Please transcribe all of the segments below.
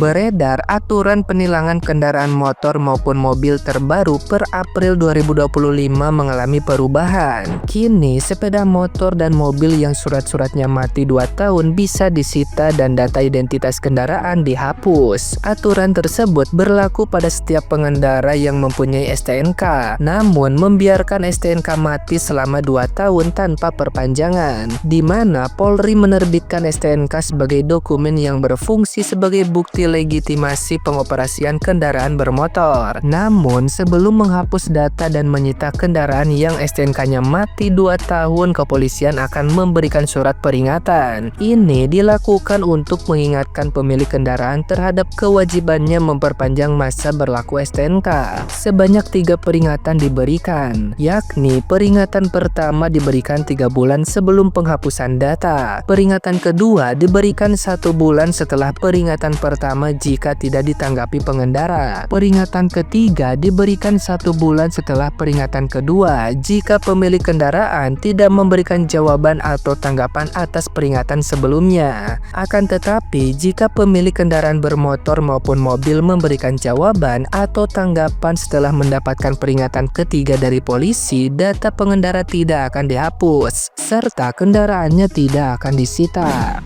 Beredar aturan penilangan kendaraan motor maupun mobil terbaru per April 2025 mengalami perubahan. Kini sepeda motor dan mobil yang surat-suratnya mati 2 tahun bisa disita dan data identitas kendaraan dihapus. Aturan tersebut berlaku pada setiap pengendara yang mempunyai STNK, namun membiarkan STNK mati selama 2 tahun tanpa perpanjangan, di mana Polri menerbitkan STNK sebagai dokumen yang berfungsi sebagai bukti legitimasi pengoperasian kendaraan bermotor. Namun sebelum menghapus data dan menyita kendaraan yang STNK-nya mati 2 tahun, kepolisian akan memberikan surat peringatan. Ini dilakukan untuk mengingatkan pemilik kendaraan terhadap kewajibannya memperpanjang masa berlaku STNK. Sebanyak 3 peringatan diberikan, yakni peringatan pertama diberikan 3 bulan sebelum penghapusan data. Peringatan kedua diberikan 1 bulan setelah peringatan pertama jika tidak ditanggapi pengendara. Peringatan ketiga diberikan 1 bulan setelah peringatan kedua jika pemilik kendaraan tidak memberikan jawaban atau tanggapan atas peringatan sebelumnya. Akan tetapi jika pemilik kendaraan bermotor maupun mobil memberikan jawaban atau tanggapan setelah mendapatkan peringatan ketiga dari polisi, data pengendara tidak akan dihapus serta kendaraannya tidak akan disita.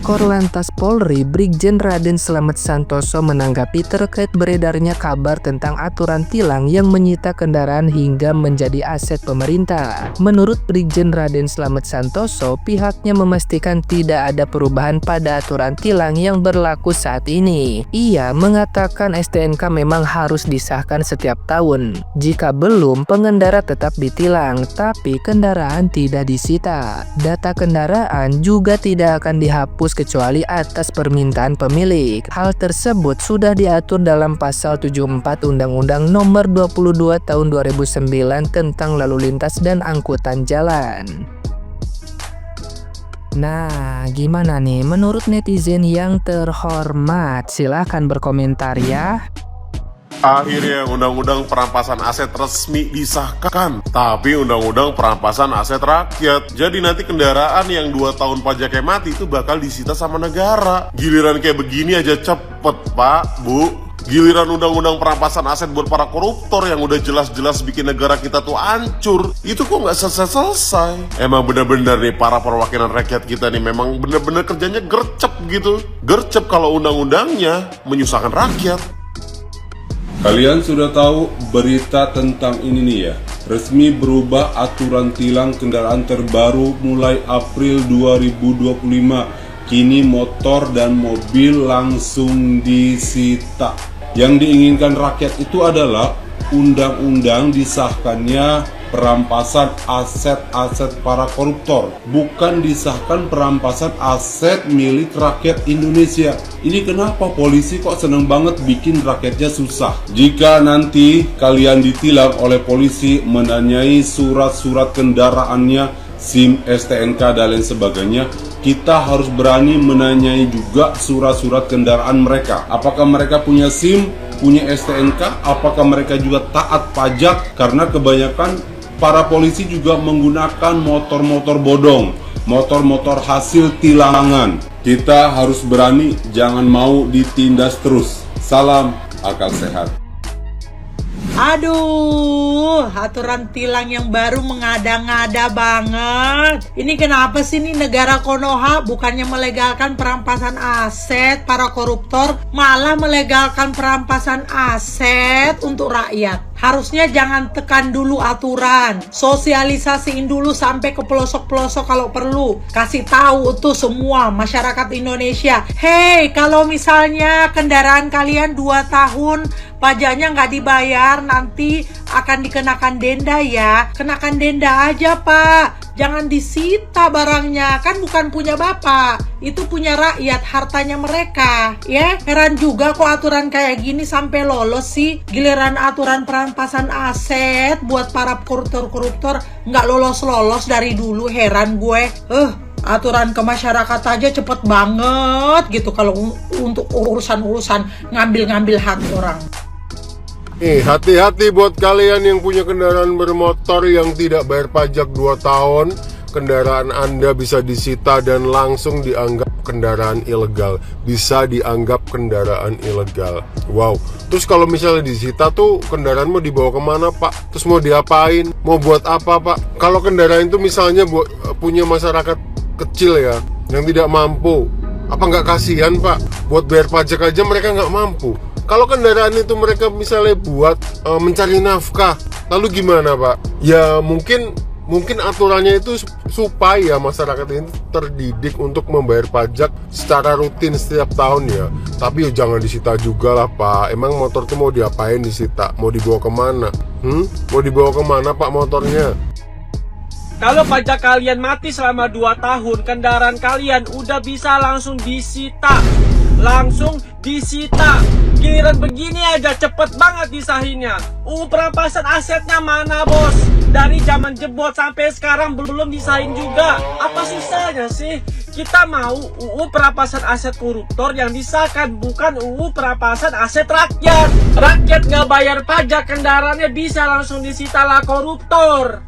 Korlantas Polri Brigjen Raden Slamet Santoso menanggapi terkait beredarnya kabar tentang aturan tilang yang menyita kendaraan hingga menjadi aset pemerintah. Menurut Brigjen Raden Slamet Santoso, pihaknya memastikan tidak ada perubahan pada aturan tilang yang berlaku saat ini. Ia mengatakan STNK memang harus disahkan setiap tahun. Jika belum, pengendara tetap ditilang, tapi kendaraan tidak disita. Data kendaraan juga tidak akan dihapus kecuali atas permintaan pemilik. Hal tersebut sudah diatur dalam pasal 74 Undang-Undang Nomor 22 Tahun 2009 tentang lalu lintas dan angkutan jalan. Nah, gimana nih menurut netizen yang terhormat? Silahkan berkomentar ya. Akhirnya undang-undang perampasan aset resmi disahkan. Tapi undang-undang perampasan aset rakyat. Jadi nanti kendaraan yang 2 tahun pajaknya mati itu bakal disita sama negara. Giliran kayak begini aja cepet, Pak, Bu. Giliran undang-undang perampasan aset buat para koruptor yang udah jelas-jelas bikin negara kita tuh hancur, itu kok nggak selesai-selesai. Emang bener-bener nih para perwakilan rakyat kita nih memang bener-bener kerjanya gercep gitu. Gercep kalau undang-undangnya menyusahkan rakyat. Kalian sudah tahu berita tentang ini nih ya. Resmi berubah aturan tilang kendaraan terbaru mulai April 2025. Kini motor dan mobil langsung disita. Yang diinginkan rakyat itu adalah undang-undang disahkannya perampasan aset-aset para koruptor, bukan disahkan perampasan aset milik rakyat Indonesia. Ini kenapa polisi kok seneng banget bikin rakyatnya susah? Jika nanti kalian ditilang oleh polisi menanyai surat-surat kendaraannya, SIM, STNK, dan lain sebagainya, kita harus berani menanyai juga surat-surat kendaraan mereka. Apakah mereka punya SIM, punya STNK, apakah mereka juga taat pajak? Karena kebanyakan para polisi juga menggunakan motor-motor bodong, motor-motor hasil tilangan. Kita harus berani, jangan mau ditindas terus. Salam akal sehat. Aduh, aturan tilang yang baru mengada-ngada banget. Ini kenapa sih nih negara Konoha bukannya melegalkan perampasan aset para koruptor, malah melegalkan perampasan aset untuk rakyat. Harusnya jangan tekan dulu aturan, sosialisasiin dulu sampai ke pelosok-pelosok kalau perlu. Kasih tahu tuh semua masyarakat Indonesia, hey, kalau misalnya kendaraan kalian 2 tahun pajaknya nggak dibayar, nanti akan dikenakan denda ya. Kenakan denda aja, Pak. Jangan disita barangnya, kan bukan punya Bapak. Itu punya rakyat, hartanya mereka. Ya, heran juga kok aturan kayak gini sampai lolos sih. Giliran aturan perampasan aset buat para koruptor-koruptor nggak lolos-lolos dari dulu, heran gue. Aturan ke masyarakat aja cepet banget gitu kalau untuk urusan-urusan ngambil-ngambil hak orang. Hati-hati buat kalian yang punya kendaraan bermotor yang tidak bayar pajak 2 tahun. Kendaraan Anda bisa disita dan langsung dianggap kendaraan ilegal, bisa dianggap kendaraan ilegal. Wow. Terus kalau misalnya disita tuh kendaraan mau dibawa kemana Pak? Terus mau diapain? Mau buat apa Pak? Kalau kendaraan itu misalnya punya masyarakat kecil ya, yang tidak mampu, apa nggak kasihan Pak? Buat bayar pajak aja mereka nggak mampu. Kalau kendaraan itu mereka misalnya buat mencari nafkah, lalu gimana Pak? Ya mungkin aturannya itu supaya masyarakat ini terdidik untuk membayar pajak secara rutin setiap tahun ya. Tapi jangan disita juga lah Pak. Emang motor itu mau diapain disita? Mau dibawa kemana? Mau dibawa kemana Pak motornya? Kalau pajak kalian mati selama 2 tahun, kendaraan kalian udah bisa langsung disita. Giliran begini aja cepet banget disahinnya. Perampasan asetnya mana bos? Dari zaman jebot sampai sekarang belum disahin juga. Apa susahnya sih? Kita mau perampasan aset koruptor yang disahkan, bukan perampasan aset rakyat. Rakyat nggak bayar pajak, kendaraannya bisa langsung disita lah koruptor.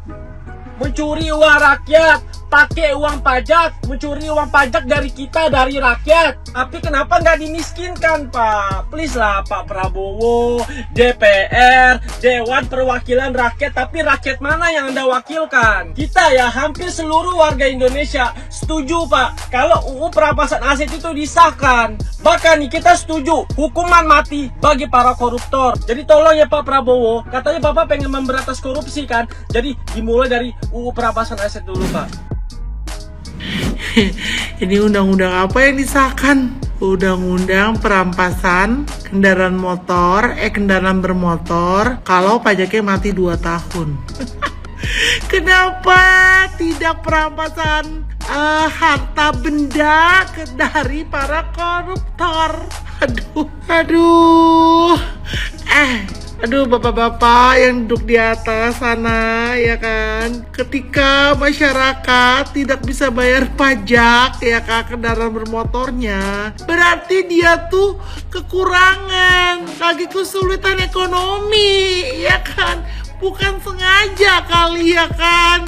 Mencuri uang rakyat, pakai uang pajak, mencuri uang pajak dari kita, dari rakyat. Tapi kenapa nggak dimiskinkan Pak? Please lah Pak Prabowo, DPR, Dewan Perwakilan Rakyat. Tapi rakyat mana yang Anda wakilkan? Kita ya, hampir seluruh warga Indonesia setuju Pak kalau perampasan aset itu disahkan. Bahkan nih kita setuju hukuman mati bagi para koruptor. Jadi tolong ya Pak Prabowo, katanya Bapak pengen memberantas korupsi kan? Jadi dimulai dari perampasan aset dulu Pak. Ini undang-undang apa yang disahkan? Undang-undang perampasan kendaraan bermotor kalau pajaknya mati 2 tahun. Kenapa tidak perampasan harta benda dari para koruptor? Aduh bapak-bapak yang duduk di atas sana ya kan, ketika masyarakat tidak bisa bayar pajak ya kan kendaraan bermotornya, berarti dia tuh kekurangan, lagi kesulitan ekonomi ya kan, bukan sengaja kali ya kan.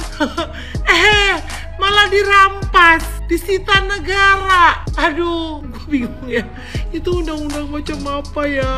Malah dirampas, disita negara. Aduh, gue bingung ya. Itu undang-undang macam apa ya?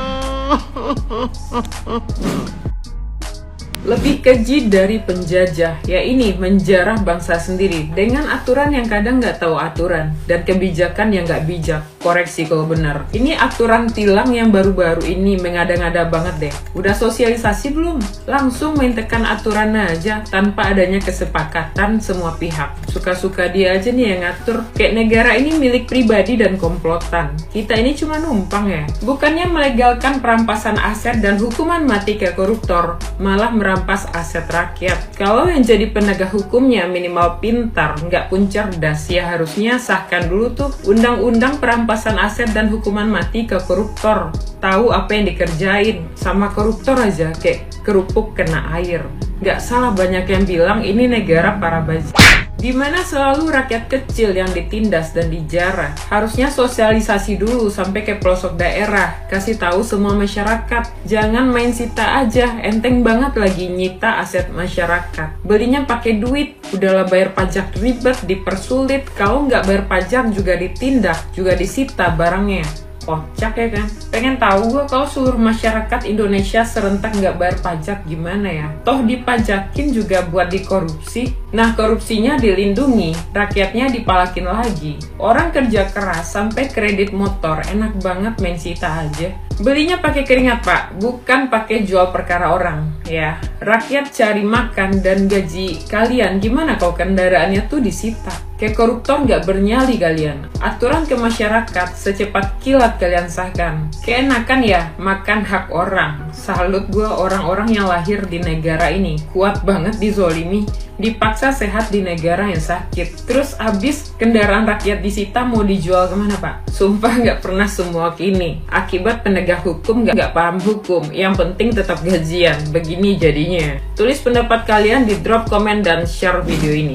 Lebih keji dari penjajah, ya ini menjarah bangsa sendiri dengan aturan yang kadang nggak tahu aturan dan kebijakan yang nggak bijak. Koreksi kalau benar. Ini aturan tilang yang baru-baru ini mengada-ngada banget deh. Udah sosialisasi belum? Langsung main tekan aturan aja tanpa adanya kesepakatan semua pihak. Suka-suka dia aja nih yang ngatur. Kayak negara ini milik pribadi dan komplotan. Kita ini cuma numpang ya. Bukannya melegalkan perampasan aset dan hukuman mati ke koruptor, malah merampas aset rakyat. Kalau yang jadi penegak hukumnya minimal pintar, nggak pun cerdas, ya harusnya sahkan dulu tuh undang-undang perampasan aset dan hukuman mati ke koruptor. Tahu apa yang dikerjain sama koruptor aja kayak kerupuk kena air. Nggak salah banyak yang bilang ini negara para bajingan, dimana selalu rakyat kecil yang ditindas dan dijarah. Harusnya sosialisasi dulu sampai ke pelosok daerah, kasih tahu semua masyarakat. Jangan main sita aja, enteng banget lagi nyita aset masyarakat. Belinya pakai duit, udahlah bayar pajak ribet, dipersulit. Kalau nggak bayar pajak juga ditindak, juga disita barangnya. Kocak ya kan? Pengen tahu gue kalau seluruh masyarakat Indonesia serentak nggak bayar pajak gimana ya? Toh dipajakin juga buat dikorupsi. Nah korupsinya dilindungi, rakyatnya dipalakin lagi. Orang kerja keras sampai kredit motor, enak banget main sita aja. Belinya pakai keringat pak, bukan pakai jual perkara orang. Ya, rakyat cari makan dan gaji kalian gimana kalau kendaraannya tuh disita? Kayak koruptor nggak bernyali kalian. Aturan ke masyarakat secepat kilat kalian sahkan. Keenakan ya makan hak orang. Salut gue orang-orang yang lahir di negara ini. Kuat banget dizolimi. Dipaksa sehat di negara yang sakit. Terus abis kendaraan rakyat disita mau dijual kemana pak? Sumpah nggak pernah semua kini. Akibat penegak hukum nggak paham hukum. Yang penting tetap gajian. Begini jadinya. Tulis pendapat kalian di drop komen dan share video ini.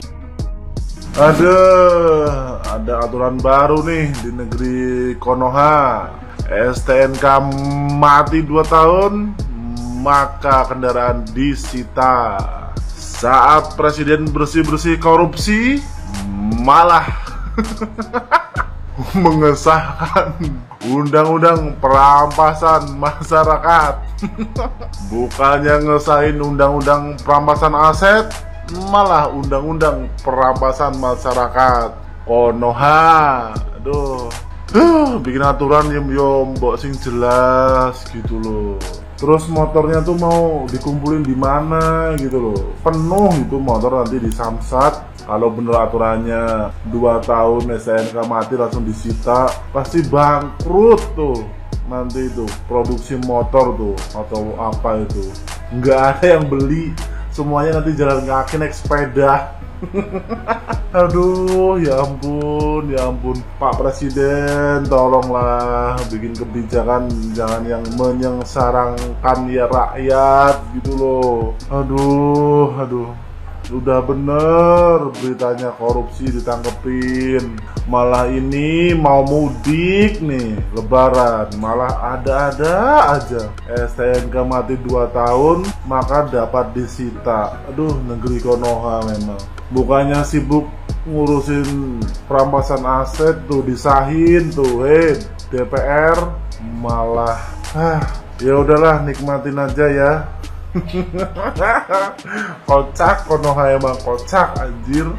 Ada aturan baru nih di negeri Konoha. STNK mati 2 tahun, maka kendaraan disita. Saat presiden bersih-bersih korupsi, malah mengesahkan undang-undang perampasan masyarakat. Bukannya ngesahin undang-undang perampasan aset, malah undang-undang perampasan masyarakat. Konoha, aduh, bikin aturan yom mbok sing jelas gitu loh. Terus motornya tuh mau dikumpulin di mana gitu loh. Penuh itu motor nanti di Samsat. Kalau bener aturannya 2 tahun STNK mati langsung disita, pasti bangkrut tuh nanti itu produksi motor tuh atau apa itu. Nggak ada yang beli, semuanya nanti jalan kaki naik sepeda. Aduh, ya ampun, Pak Presiden, tolonglah bikin kebijakan jangan yang menyengsarakan ya rakyat gitu loh. Aduh, udah bener beritanya korupsi ditangkepin, malah ini mau mudik nih Lebaran, malah ada-ada aja STNK mati 2 tahun maka dapat disita. Aduh, negeri Konoha memang. Bukannya sibuk ngurusin perampasan aset tuh disahin tuh, DPR malah ya udahlah, nikmatin aja ya. Kocak Konoha, emang kocak anjir.